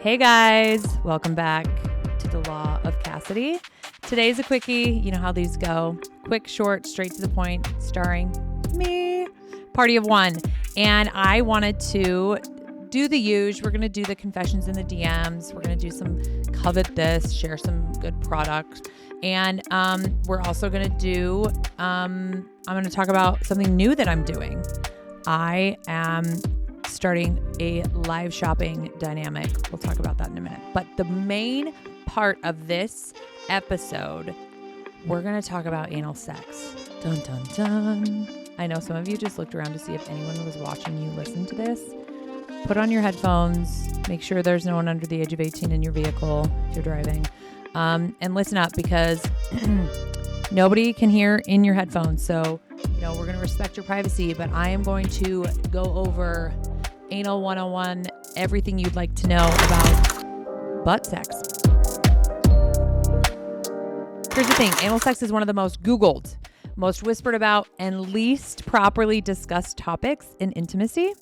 Hey guys, welcome back to the Law of Cassidy. Today's a quickie. You know how these go. Quick, short, straight to the point, starring me, party of one. And I wanted to do the usual. We're going to do the confessions in the DMs. We're going to do some covet this, share some good products. And we're also going to do, I'm going to talk about something new that I'm doing. I am starting a live shopping dynamic. We'll talk about that in a minute. But the main part of this episode, we're going to talk about anal sex. Dun, dun, dun. I know some of you just looked around to see if anyone was watching you listen to this. Put on your headphones. Make sure there's no one under the age of 18 in your vehicle if you're driving. And listen up because nobody can hear in your headphones. So, we're going to respect your privacy, but I am going to go over Anal 101, everything you'd like to know about butt sex. Here's the thing. Anal sex is one of the most Googled, most whispered about, and least properly discussed topics in intimacy.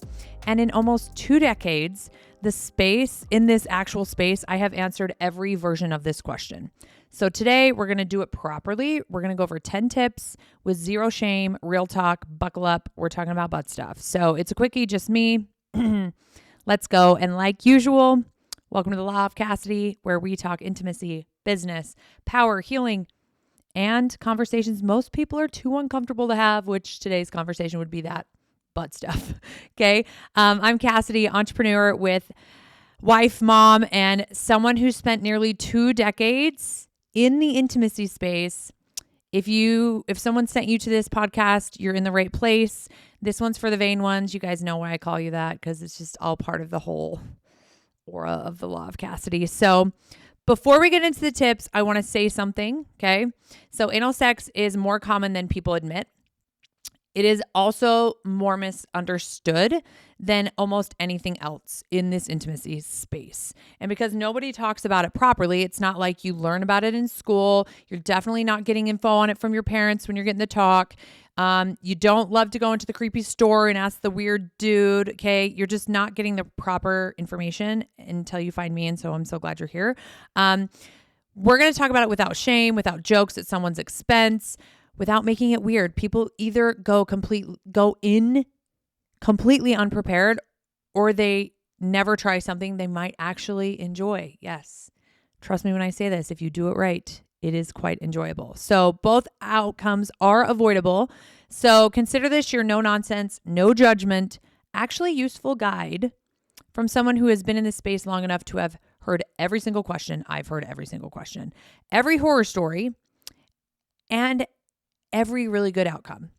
And in almost 2 decades, in this actual space, I have answered every version of this question. So today we're going to do it properly. We're going to go over 10 tips with zero shame, real talk, buckle up. We're talking about butt stuff. So it's a quickie, just me. Let's go. And like usual, welcome to the Law of Cassidy, where we talk intimacy, business, power, healing, and conversations most people are too uncomfortable to have, which today's conversation would be that butt stuff. Okay. I'm Cassidy, entrepreneur with wife, mom, and someone who spent nearly 2 decades in the intimacy space. If someone sent you to this podcast, you're in the right place. This one's for the vain ones. You guys know why I call you that, because it's just all part of the whole aura of the Law of Cassidy. So before we get into the tips, I want to say something. Okay. So anal sex is more common than people admit. It is also more misunderstood than almost anything else in this intimacy space. And because nobody talks about it properly, it's not like you learn about it in school. You're definitely not getting info on it from your parents when you're getting the talk. You don't love to go into the creepy store and ask the weird dude. Okay. You're just not getting the proper information until you find me. And so I'm so glad you're here. We're going to talk about it without shame, without jokes at someone's expense, without making it weird. People either go in completely unprepared, or they never try something they might actually enjoy. Yes. Trust me when I say this. If you do it right, it is quite enjoyable. So both outcomes are avoidable. So consider this your no nonsense, no judgment, actually useful guide from someone who has been in this space long enough to have heard every single question. I've heard every single question, every horror story, and every really good outcome.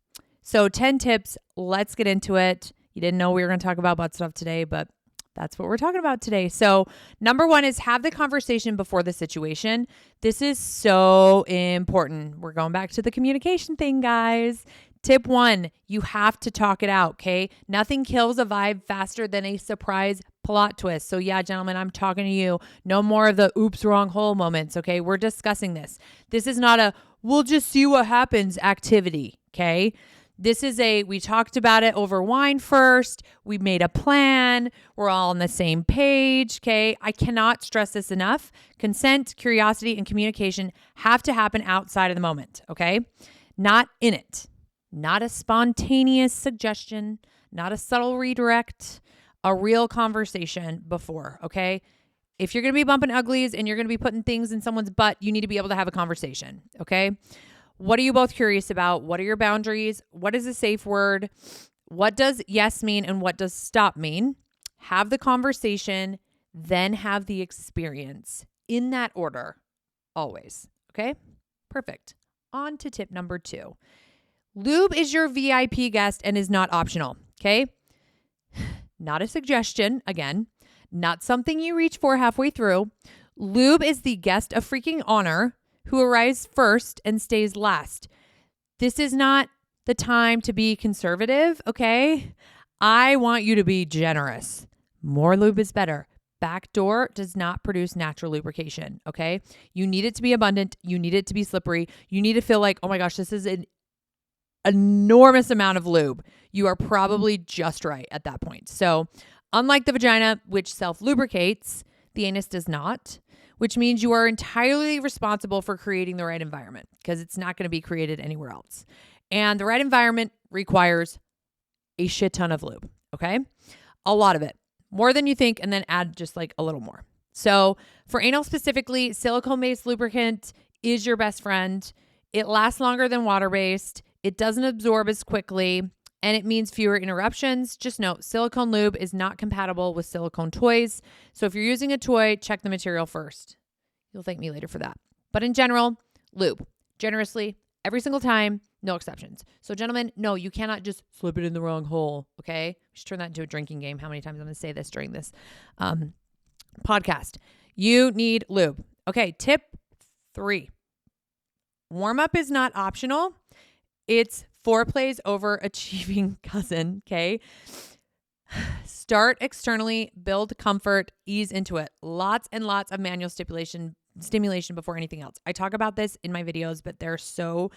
So 10 tips. Let's get into it. You didn't know we were going to talk about butt stuff today, but that's what we're talking about today. So number 1 is have the conversation before the situation. This is so important. We're going back to the communication thing, guys. Tip 1, you have to talk it out, okay? Nothing kills a vibe faster than a surprise plot twist. So yeah, gentlemen, I'm talking to you. No more of the oops, wrong hole moments, okay? We're discussing this. This is not a we'll just see what happens activity, okay? This is we talked about it over wine first. We made a plan. We're all on the same page, okay? I cannot stress this enough. Consent, curiosity, and communication have to happen outside of the moment, okay? Not in it. Not a spontaneous suggestion, not a subtle redirect, a real conversation before, okay? If you're going to be bumping uglies and you're going to be putting things in someone's butt, you need to be able to have a conversation, okay? What are you both curious about? What are your boundaries? What is a safe word? What does yes mean and what does stop mean? Have the conversation, then have the experience in that order, always, okay? Perfect. On to tip number 2. Lube is your VIP guest and is not optional, okay? Not a suggestion, again, not something you reach for halfway through. Lube is the guest of freaking honor who arrives first and stays last. This is not the time to be conservative, okay? I want you to be generous. More lube is better. Backdoor does not produce natural lubrication, okay? You need it to be abundant. You need it to be slippery. You need to feel like, oh my gosh, this is an enormous amount of lube. You are probably just right at that point. So unlike the vagina, which self-lubricates, The anus does not, which means you are entirely responsible for creating the right environment because it's not going to be created anywhere else. And the right environment requires a shit ton of lube, okay? A lot of it, more than you think, and then add just like a little more. So for anal specifically, silicone-based lubricant is your best friend. It lasts longer than water-based. It doesn't absorb as quickly, and it means fewer interruptions. Just note, silicone lube is not compatible with silicone toys. So if you're using a toy, check the material first. You'll thank me later for that. But in general, lube, generously, every single time, no exceptions. So gentlemen, no, you cannot just slip it in the wrong hole, okay? We should turn that into a drinking game. How many times I'm going to say this during this podcast. You need lube. Okay, tip 3. Warm up is not optional. It's foreplay's overachieving cousin, okay? Start externally, build comfort, ease into it. Lots and lots of manual stimulation before anything else. I talk about this in my videos, but they're so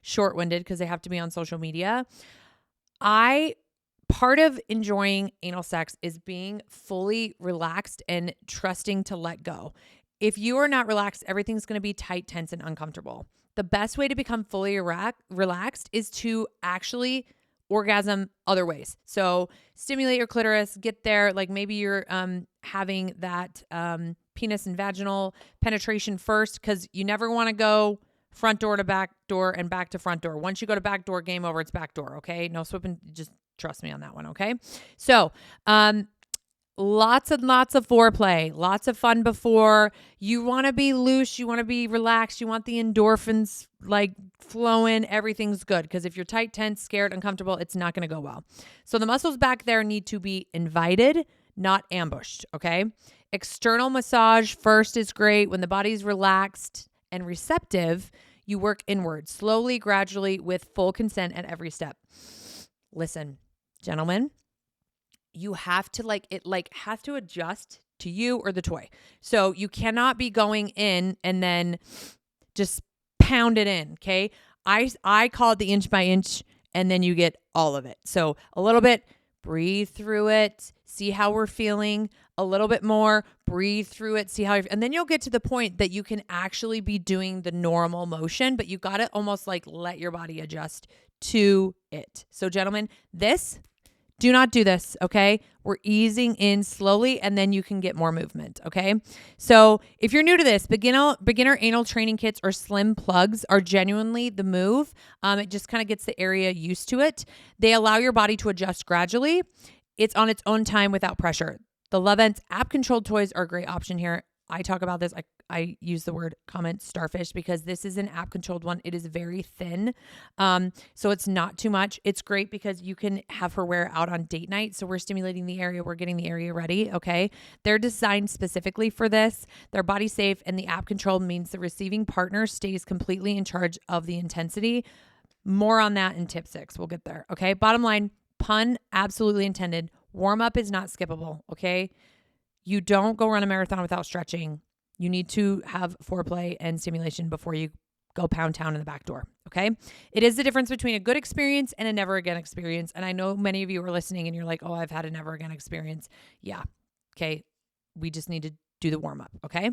short-winded because they have to be on social media. Part of enjoying anal sex is being fully relaxed and trusting to let go. If you are not relaxed, everything's going to be tight, tense, and uncomfortable. The best way to become fully relaxed is to actually orgasm other ways. So stimulate your clitoris, get there. Like maybe you're having that penis and vaginal penetration first because you never want to go front door to back door and back to front door. Once you go to back door, game over, it's back door, okay? No swapping, just trust me on that one, okay? So, lots and lots of foreplay, lots of fun before. You want to be loose, you want to be relaxed, you want the endorphins like flowing, everything's good. Because if you're tight, tense, scared, uncomfortable, it's not going to go well. So the muscles back there need to be invited, not ambushed, okay? External massage first is great. When the body's relaxed and receptive, you work inward, slowly, gradually, with full consent at every step. Listen, gentlemen, you have to have to adjust to you or the toy. So you cannot be going in and then just pound it in, okay? I call it the inch by inch, and then you get all of it. So a little bit, breathe through it, see how we're feeling. A little bit more, breathe through it, see how and then you'll get to the point that you can actually be doing the normal motion, but you got to almost like let your body adjust to it. So gentlemen, do not do this, okay? We're easing in slowly, and then you can get more movement, okay? So if you're new to this, beginner anal training kits or slim plugs are genuinely the move. It just kind of gets the area used to it. They allow your body to adjust gradually. It's on its own time without pressure. The Loveent's app-controlled toys are a great option here. I talk about this. I use the word starfish because this is an app-controlled one. It is very thin, so it's not too much. It's great because you can have her wear out on date night. So we're stimulating the area. We're getting the area ready, okay? They're designed specifically for this. They're body safe, and the app-controlled means the receiving partner stays completely in charge of the intensity. More on that in tip 6. We'll get there, okay? Bottom line, pun absolutely intended. Warm up is not skippable, okay? You don't go run a marathon without stretching. You need to have foreplay and stimulation before you go pound town in the back door, okay? It is the difference between a good experience and a never again experience. And I know many of you are listening and you're like, oh, I've had a never again experience. Yeah, okay? We just need to do the warm up, okay?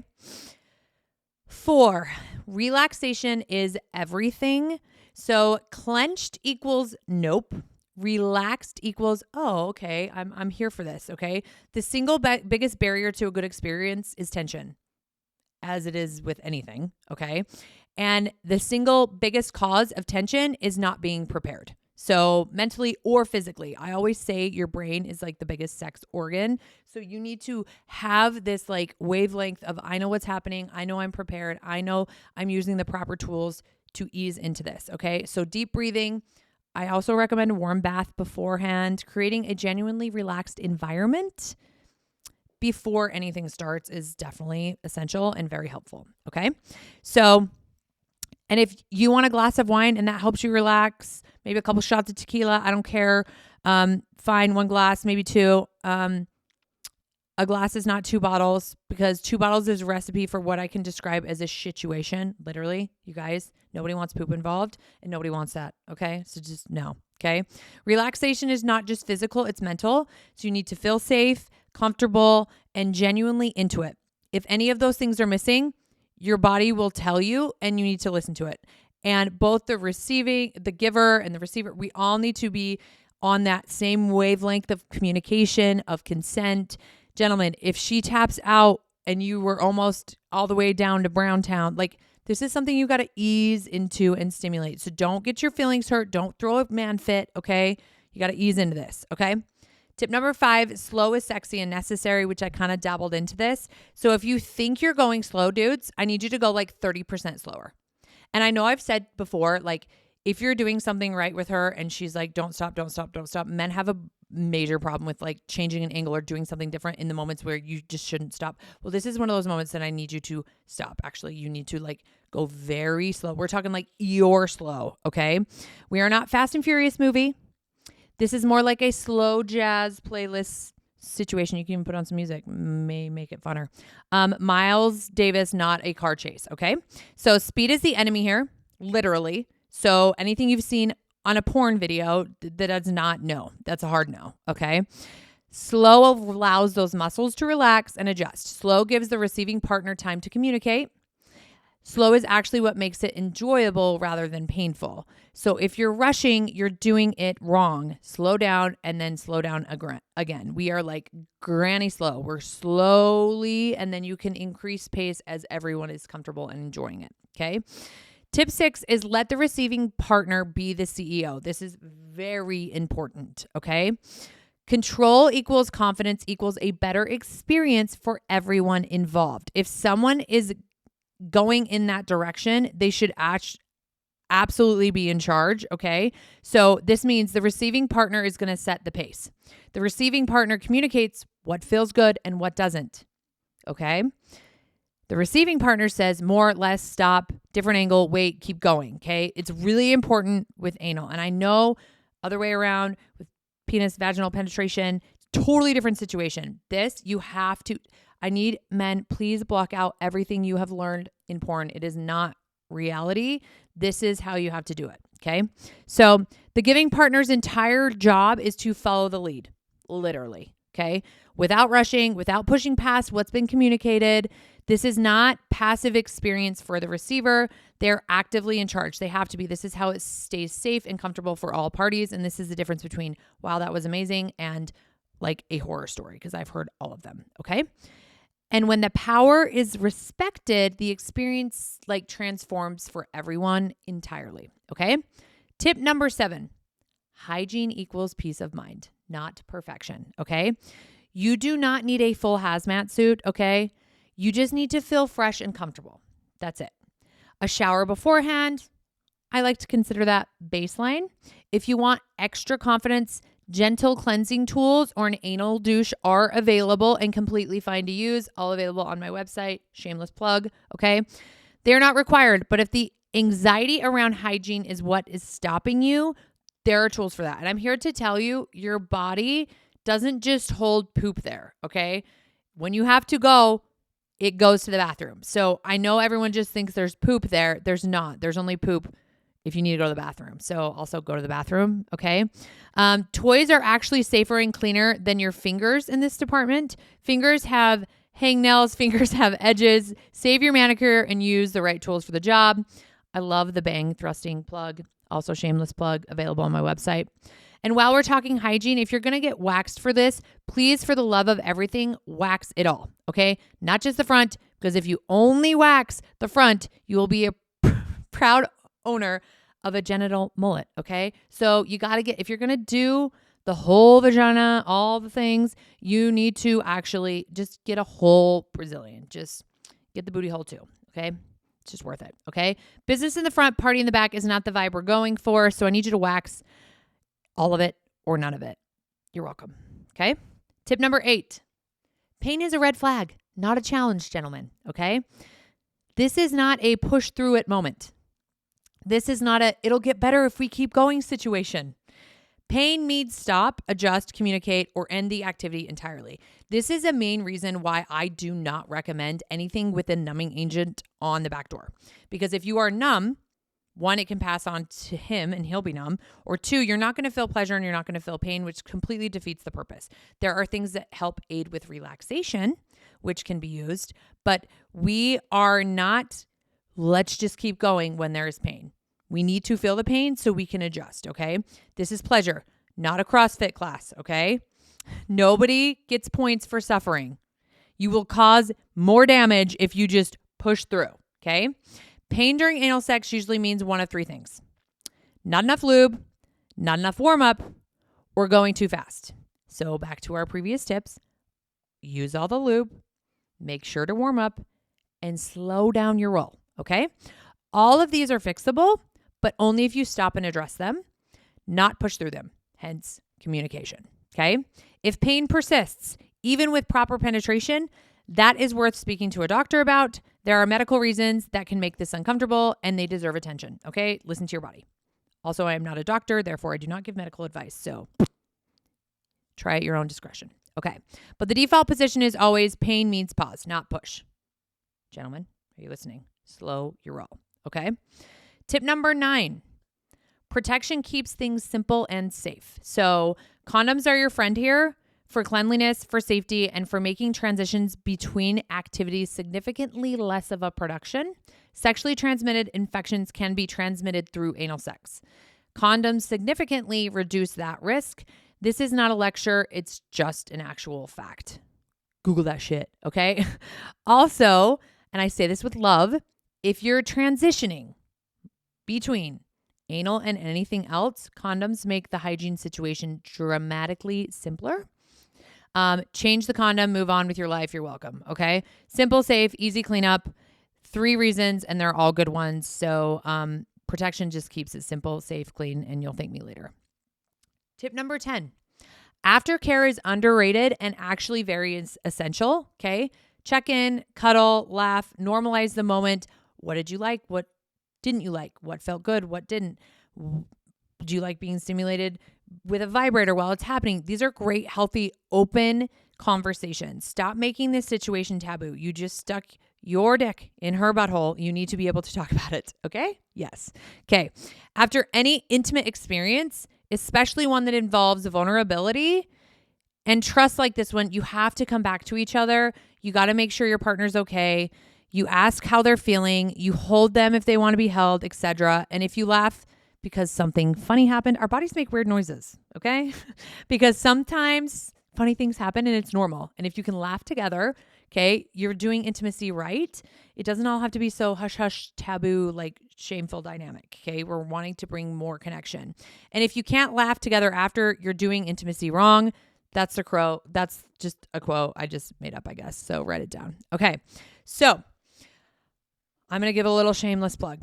4, relaxation is everything. So clenched equals nope. Relaxed equals, oh, okay, I'm here for this, okay? The single biggest barrier to a good experience is tension, as it is with anything, okay? And the single biggest cause of tension is not being prepared. So mentally or physically, I always say your brain is like the biggest sex organ. So you need to have this like wavelength of, I know what's happening. I know I'm prepared. I know I'm using the proper tools to ease into this, okay? So deep breathing. I also recommend a warm bath beforehand. Creating a genuinely relaxed environment before anything starts is definitely essential and very helpful. Okay. So, and if you want a glass of wine and that helps you relax, maybe a couple shots of tequila, I don't care. Fine. 1 glass, maybe 2. A glass is not 2 bottles because 2 bottles is a recipe for what I can describe as a situation. Literally, you guys, nobody wants poop involved and nobody wants that. Okay. So just no. Okay. Relaxation is not just physical, it's mental. So you need to feel safe, comfortable, and genuinely into it. If any of those things are missing, your body will tell you and you need to listen to it. And both the giver and the receiver, we all need to be on that same wavelength of communication, of consent. Gentlemen, if she taps out and you were almost all the way down to Browntown, like this is something you got to ease into and stimulate. So don't get your feelings hurt. Don't throw a man fit, okay? You got to ease into this, okay? Tip number 5, slow is sexy and necessary, which I kind of dabbled into this. So if you think you're going slow, dudes, I need you to go like 30% slower. And I know I've said before, like if you're doing something right with her and she's like, don't stop, don't stop, don't stop. Men have a major problem with like changing an angle or doing something different in the moments where you just shouldn't stop. Well, this is one of those moments that I need you to stop. Actually, you need to like go very slow. We're talking like you're slow, okay? We are not Fast and Furious movie. This is more like a slow jazz playlist situation. You can even put on some music, may make it funner. Miles Davis, not a car chase, okay? So speed is the enemy here, literally. So anything you've seen on a porn video that does not, no, that's a hard no, okay? Slow allows those muscles to relax and adjust. Slow gives the receiving partner time to communicate. Slow is actually what makes it enjoyable rather than painful. So if you're rushing, you're doing it wrong. Slow down and then slow down again. We are like granny slow. We're slowly, and then you can increase pace as everyone is comfortable and enjoying it, okay? Tip 6 is let the receiving partner be the CEO. This is very important, okay? Control equals confidence equals a better experience for everyone involved. If someone is going in that direction, they should absolutely be in charge, okay? So this means the receiving partner is going to set the pace. The receiving partner communicates what feels good and what doesn't, okay? The receiving partner says more, less, stop, different angle, wait, keep going, okay? It's really important with anal. And I know other way around with penis, vaginal penetration, totally different situation. This, you have to... I need men, please block out everything you have learned in porn. It is not reality. This is how you have to do it, okay? So the giving partner's entire job is to follow the lead, literally, okay? Without rushing, without pushing past what's been communicated. This is not passive experience for the receiver. They're actively in charge. They have to be. This is how it stays safe and comfortable for all parties. And this is the difference between, wow, that was amazing, and like a horror story, because I've heard all of them, okay? And when the power is respected, the experience like transforms for everyone entirely, okay? Tip number 7, hygiene equals peace of mind, not perfection, okay? You do not need a full hazmat suit, okay? You just need to feel fresh and comfortable. That's it. A shower beforehand, I like to consider that baseline. If you want extra confidence, gentle cleansing tools or an anal douche are available and completely fine to use. All available on my website. Shameless plug. Okay. They're not required, but if the anxiety around hygiene is what is stopping you, there are tools for that. And I'm here to tell you, your body doesn't just hold poop there. Okay. When you have to go, it goes to the bathroom. So I know everyone just thinks there's poop there. There's not. There's only poop if you need to go to the bathroom. So also go to the bathroom, okay? Toys are actually safer and cleaner than your fingers in this department. Fingers have hangnails, fingers have edges. Save your manicure and use the right tools for the job. I love the bang thrusting plug, also shameless plug, available on my website. And while we're talking hygiene, if you're going to get waxed for this, please, for the love of everything, wax it all, okay? Not just the front, because if you only wax the front, you will be a proud owner of a genital mullet, okay? So you got to get, if you're going to do the whole vagina, all the things, you need to actually just get a whole Brazilian. Just get the booty hole too, okay? It's just worth it, okay? Business in the front, party in the back is not the vibe we're going for, so I need you to wax all of it or none of it. You're welcome, okay? Tip number 8, pain is a red flag, not a challenge, gentlemen, okay? This is not a push through it moment. This is not a, it'll get better if we keep going situation. Pain means stop, adjust, communicate, or end the activity entirely. This is a main reason why I do not recommend anything with a numbing agent on the back door. Because if you are numb, One, it can pass on to him and he'll be numb. Or two, you're not going to feel pleasure and you're not going to feel pain, which completely defeats the purpose. There are things that help aid with relaxation, which can be used, but we are not, let's just keep going when there is pain. We need to feel the pain so we can adjust, okay? This is pleasure, not a CrossFit class, okay? Nobody gets points for suffering. You will cause more damage if you just push through, okay? Pain during anal sex usually means one of three things. Not enough lube, not enough warm up, or going too fast. So back to our previous tips, use all the lube, make sure to warm up, and slow down your roll, okay? All of these are fixable, but only if you stop and address them, not push through them, hence communication, okay? If pain persists, even with proper penetration, that is worth speaking to a doctor about. There are medical reasons that can make this uncomfortable and they deserve attention, okay? Listen to your body. Also, I am not a doctor, therefore I do not give medical advice, so try at your own discretion, okay? But the default position is always pain means pause, not push. Gentlemen, are you listening? Slow your roll, okay? Tip number 9, protection keeps things simple and safe. So condoms are your friend here for cleanliness, for safety, and for making transitions between activities significantly less of a production. Sexually transmitted infections can be transmitted through anal sex. Condoms significantly reduce that risk. This is not a lecture. It's just an actual fact. Google that shit, okay? Also, and I say this with love, if you're transitioning between anal and anything else, condoms make the hygiene situation dramatically simpler. Change the condom, move on with your life. You're welcome. Okay. Simple, safe, easy cleanup. 3 reasons, and they're all good ones. So, protection just keeps it simple, safe, clean, and you'll thank me later. Tip number 10, aftercare is underrated and actually very essential. Okay. Check in, cuddle, laugh, normalize the moment. What did you like? What didn't you like? What felt good? What didn't? Do you like being stimulated with a vibrator while it's happening? These are great, healthy, open conversations. Stop making this situation taboo. You just stuck your dick in her butthole. You need to be able to talk about it. Okay? Yes. Okay. After any intimate experience, especially one that involves vulnerability and trust like this one, you have to come back to each other. You got to make sure your partner's okay. You ask how they're feeling. You hold them if they want to be held, etc. And if you laugh because something funny happened, our bodies make weird noises, okay? Because sometimes funny things happen and it's normal. And if you can laugh together, okay, you're doing intimacy right. It doesn't all have to be so hush-hush, taboo, like shameful dynamic, okay? We're wanting to bring more connection. And if you can't laugh together after, you're doing intimacy wrong. That's just a quote I just made up, I guess. So write it down. Okay, so I'm going to give a little shameless plug.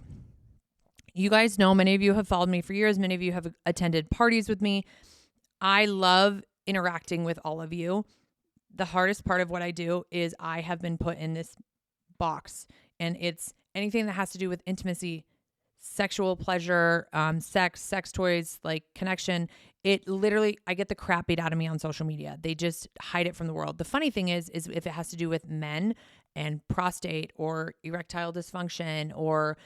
You guys know, many of you have followed me for years. Many of you have attended parties with me. I love interacting with all of you. The hardest part of what I do is I have been put in this box, and it's anything that has to do with intimacy, sexual pleasure, sex toys, like connection. It literally, I get the crap beat out of me on social media. They just hide it from the world. The funny thing is if it has to do with men and prostate or erectile dysfunction or,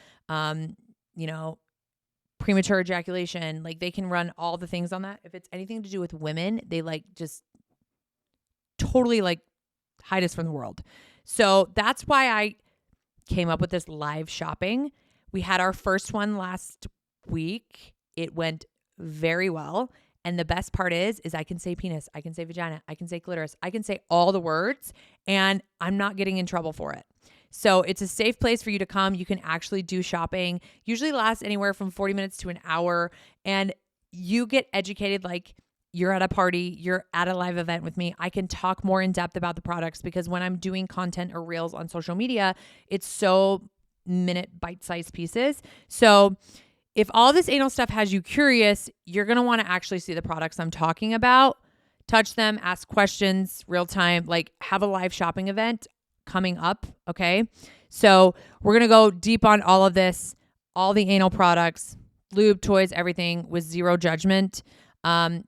premature ejaculation, like they can run all the things on that. If it's anything to do with women, they just totally hide us from the world. So that's why I came up with this live shopping. We had our first one last week. It went very well. And the best part is I can say penis, I can say vagina, I can say clitoris, I can say all the words, and I'm not getting in trouble for it. So it's a safe place for you to come. You can actually do shopping. Usually lasts anywhere from 40 minutes to an hour. And you get educated like you're at a party, you're at a live event with me. I can talk more in depth about the products because when I'm doing content or reels on social media, it's so minute bite-sized pieces. So if all this anal stuff has you curious, you're going to want to actually see the products I'm talking about, touch them, ask questions real time, have a live shopping event coming up. Okay. So we're going to go deep on all of this, all the anal products, lube, toys, everything with zero judgment.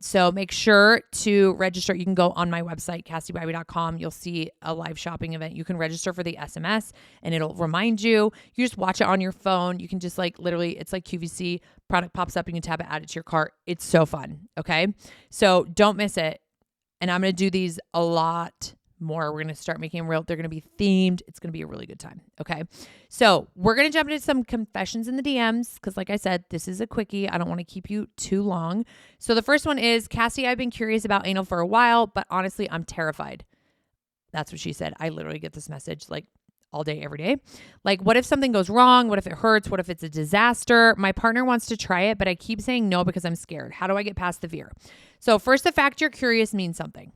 So make sure to register. You can go on my website, CassidyBybee.com. You'll see a live shopping event. You can register for the SMS and it'll remind you. You just watch it on your phone. You can just like literally, it's like QVC, product pops up, you can tap it, add it to your cart. It's so fun. Okay. So don't miss it. And I'm going to do these a lot more. We're going to start making them real. They're going to be themed. It's going to be a really good time. Okay. So we're going to jump into some confessions in the DMs. Because like I said, this is a quickie. I don't want to keep you too long. So the first one is, Cassie, I've been curious about anal for a while, but honestly, I'm terrified. That's what she said. I literally get this message like all day, every day. Like, what if something goes wrong? What if it hurts? What if it's a disaster? My partner wants to try it, but I keep saying no because I'm scared. How do I get past the fear? So first, the fact you're curious means something.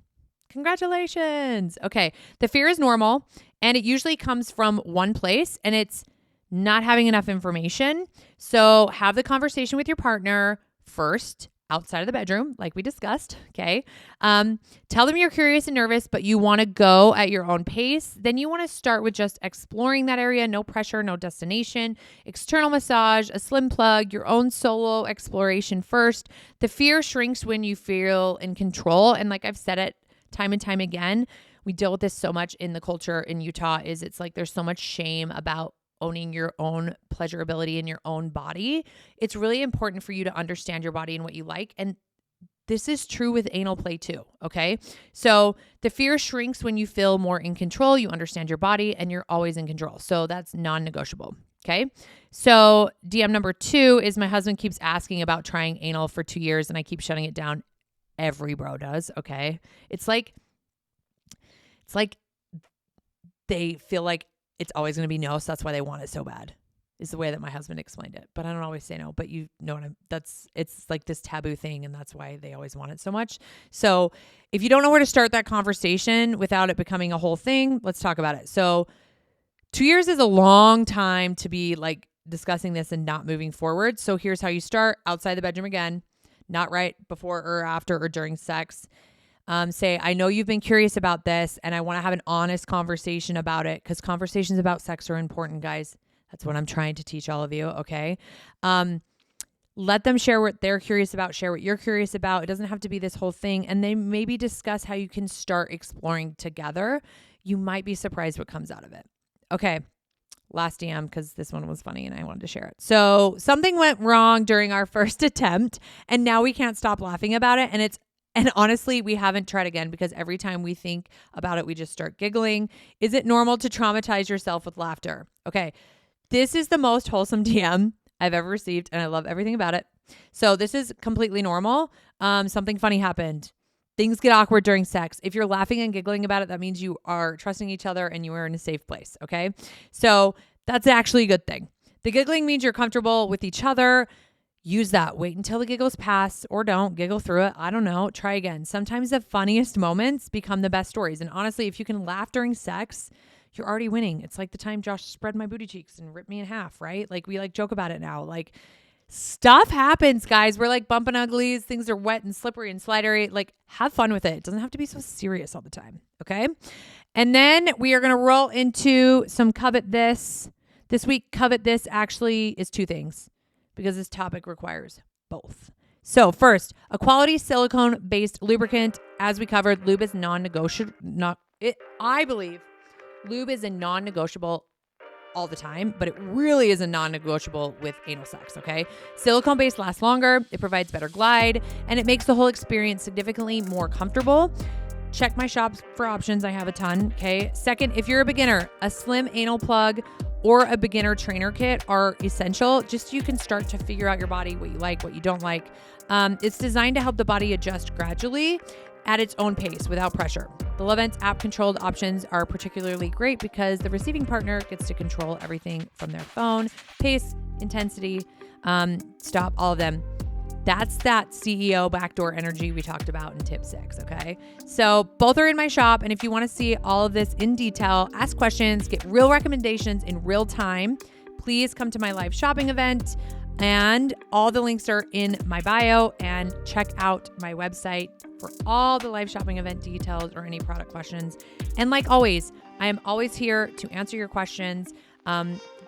Congratulations. Okay. The fear is normal and it usually comes from one place, and it's not having enough information. So have the conversation with your partner first outside of the bedroom, like we discussed. Okay. Tell them you're curious and nervous, but you want to go at your own pace. Then you want to start with just exploring that area. No pressure, no destination, external massage, a slim plug, your own solo exploration first. The fear shrinks when you feel in control. And like I've said it time and time again, we deal with this so much in the culture in Utah, is it's like there's so much shame about owning your own pleasurability in your own body. It's really important for you to understand your body and what you like. And this is true with anal play too. Okay. So the fear shrinks when you feel more in control, you understand your body, and you're always in control. So that's non-negotiable. Okay. So DM number 2 is, my husband keeps asking about trying anal for 2 years and I keep shutting it down. Every bro does. Okay. It's like they feel like it's always going to be no. So that's why they want it so bad, is the way that my husband explained it. But I don't always say no, but you know what it's like this taboo thing. And that's why they always want it so much. So if you don't know where to start that conversation without it becoming a whole thing, let's talk about it. So 2 years is a long time to be like discussing this and not moving forward. So here's how you start: outside the bedroom again, not right before or after or during sex. Say, I know you've been curious about this and I want to have an honest conversation about it, because conversations about sex are important, guys. That's what I'm trying to teach all of you. Okay. Let them share what they're curious about, share what you're curious about. It doesn't have to be this whole thing. And they maybe discuss how you can start exploring together. You might be surprised what comes out of it. Okay. Last DM, because this one was funny and I wanted to share it. So something went wrong during our first attempt and now we can't stop laughing about it. And honestly, we haven't tried again because every time we think about it, we just start giggling. Is it normal to traumatize yourself with laughter? Okay. This is the most wholesome DM I've ever received and I love everything about it. So this is completely normal. Something funny happened. Things get awkward during sex. If you're laughing and giggling about it, that means you are trusting each other and you are in a safe place. Okay. So that's actually a good thing. The giggling means you're comfortable with each other. Use that. Wait until the giggles pass, or don't giggle through it. I don't know. Try again. Sometimes the funniest moments become the best stories. And honestly, if you can laugh during sex, you're already winning. It's like the time Josh spread my booty cheeks and ripped me in half, right? Like we like joke about it now. Like stuff happens, guys. We're like bumping uglies. Things are wet and slippery and slidery. Like have fun with it. It doesn't have to be so serious all the time. Okay. And then we are going to roll into some covet this. This week, covet this actually is 2 things, because this topic requires both. So first, a quality silicone-based lubricant. As we covered, lube is non-negotiable. I believe lube is a non-negotiable all the time, but it really is a non-negotiable with anal sex, okay? Silicone-based lasts longer, it provides better glide, and it makes the whole experience significantly more comfortable. Check my shops for options. I have a ton, okay? Second, if you're a beginner, a slim anal plug or a beginner trainer kit are essential, just so you can start to figure out your body, what you like, what you don't like. It's designed to help the body adjust gradually at its own pace without pressure. The Lovent's app-controlled options are particularly great because the receiving partner gets to control everything from their phone, pace, intensity, stop, all of them. That's that CEO backdoor energy we talked about in tip 6, okay? So both are in my shop, and if you want to see all of this in detail, ask questions, get real recommendations in real time, please come to my live shopping event, and all the links are in my bio, and check out my website for all the live shopping event details or any product questions. And like always, I am always here to answer your questions,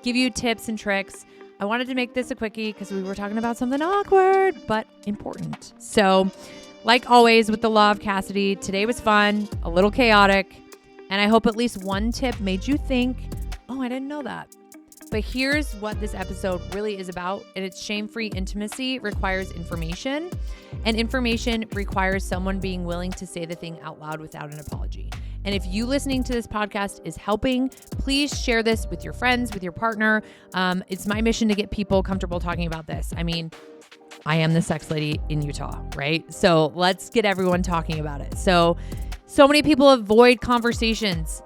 give you tips and tricks. I wanted to make this a quickie because we were talking about something awkward but important. So, like always with the Law of Cassidy, today was fun, a little chaotic, and I hope at least one tip made you think, oh, I didn't know that. But here's what this episode really is about, and it's shame-free intimacy requires information, and information requires someone being willing to say the thing out loud without an apology. And if you listening to this podcast is helping, please share this with your friends, with your partner. It's my mission to get people comfortable talking about this. I mean, I am the sex lady in Utah, right? So let's get everyone talking about it. So many people avoid conversations,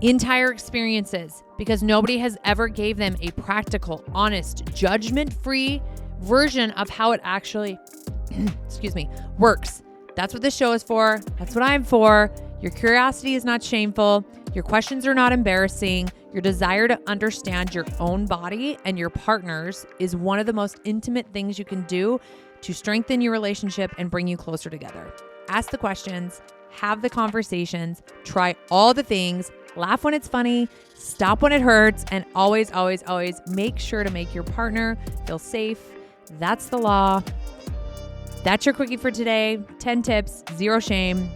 entire experiences, because nobody has ever gave them a practical, honest, judgment-free version of how it actually, works. That's what this show is for. That's what I'm for. Your curiosity is not shameful. Your questions are not embarrassing. Your desire to understand your own body and your partner's is one of the most intimate things you can do to strengthen your relationship and bring you closer together. Ask the questions, have the conversations, try all the things, laugh when it's funny, stop when it hurts, and always, always, always make sure to make your partner feel safe. That's the law. That's your quickie for today. 10 tips, 0 shame.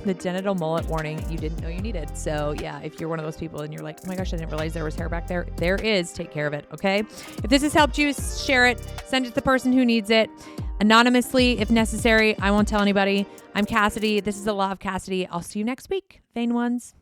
The genital mullet warning you didn't know you needed. So yeah, if you're one of those people and you're like, oh my gosh, I didn't realize there was hair back there. There is. Take care of it, okay? If this has helped you, share it. Send it to the person who needs it. Anonymously, if necessary. I won't tell anybody. I'm Cassidy. This is the Law of Cassidy. I'll see you next week. Vain ones.